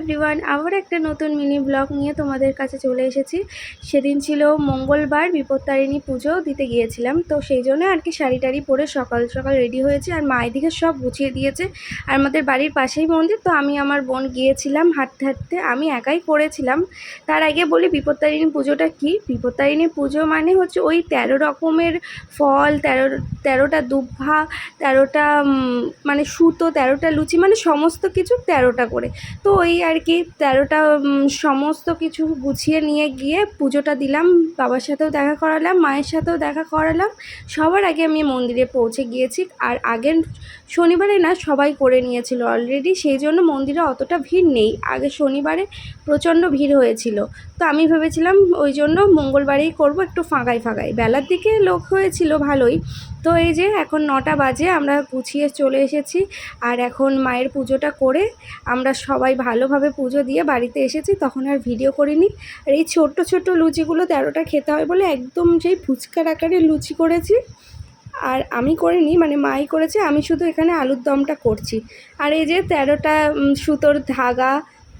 Everyone, আবার একটা নতুন মিনি ব্লগ নিয়ে তোমাদের কাছে চলে এসেছি। সেদিন ছিল মঙ্গলবার, বিপত্তারিণী পুজো দিতে গিয়েছিলাম, তো সেই জন্য আর কি শাড়ি টাড়ি পরে সকাল সকাল রেডি হয়েছে। আর মা এদিকে সব গুছিয়ে দিয়েছে। আর আমাদের বাড়ির পাশেই মন্দির, তো আমি আমার বোন গিয়েছিলাম হাঁটতে হাঁটতে, আমি একাই করেছিলাম। তার আগে বলি বিপত্তারিণী পুজোটা কি। বিপত্তারিণী পুজো মানে হচ্ছে ওই 13 রকমের ফল, 13টা দুব্বা, 13টা মানে সুতো, 13টা লুচি, মানে সমস্ত কিছু 13টা করে। তো ওই আর কি 13টা সমস্ত কিছু গুছিয়ে নিয়ে গিয়ে পুজোটা দিলাম। বাবার সাথেও দেখা করালাম, মায়ের সাথেও দেখা করালাম। সবার আগে আমি মন্দিরে পৌঁছে গিয়েছি। আর আগের শনিবারে না সবাই করে নিয়েছিল অলরেডি, সেই জন্য মন্দিরে অতটা ভিড় নেই। আগে শনিবারে প্রচণ্ড ভিড় হয়েছিল, তো আমি ভেবেছিলাম ওই জন্য মঙ্গলবারেই করব, একটু ফাঁকায় ফাঁকায়। বেলার দিকে লোক হয়েছিল ভালোই। তো এই যে এখন 9টা বাজে, আমরা গুছিয়ে চলে এসেছি। আর এখন মায়ের পুজোটা করে আমরা সবাই ভালোভাবে পুজো দিয়ে বাড়িতে এসেছি। তখন আর ভিডিও করিনি। আর এই ছোট্ট ছোট্ট লুচিগুলো 13টা খেতে হয় বলে একদম সেই ফুচকার আকারে লুচি করেছি। আর আমি করিনি, মানে মাই করেছে, আমি শুধু এখানে আলুর দমটা করছি। আর এই যে 13টা সুতোর ধাগা,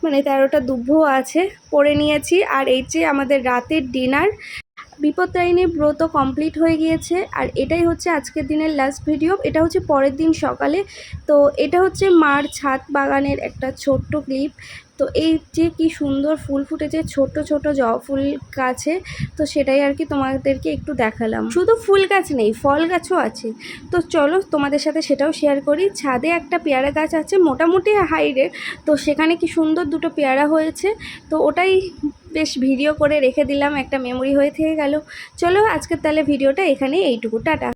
মানে 13টা দুব্বও আছে, পরে নিয়েছি। আর এই যে আমাদের রাতের ডিনার, বিপত্তারিণী ব্রত কমপ্লিট হয়ে গিয়েছে। আর এটাই হচ্ছে আজকের দিনের লাস্ট ভিডিও। এটা হচ্ছে পরের দিন সকালে। তো এটা হচ্ছে মার ছাদ বাগানের একটা ছোট্ট ক্লিপ। তো এই যে কি সুন্দর ফুল ফুটেছে ছোট ছোট জবা ফুল গাছে, তো সেটাই আর কি তোমাদেরকে একটু দেখালাম। শুধু ফুল গাছ নেই, ফল গাছও আছে। তো চলো তোমাদের সাথে সেটাও শেয়ার করি। ছাদে একটা পেয়ারা গাছ আছে, মোটামুটি হাইটের। তো সেখানে কি সুন্দর দুটো পেয়ারা হয়েছে, তো ওটাই বেশ ভিডিও করে রেখে দিলাম, একটা মেমোরি হয়ে থেকে গেল। চলো আজকের তাহলে ভিডিওটা এখানে এইটুকু, টাটা।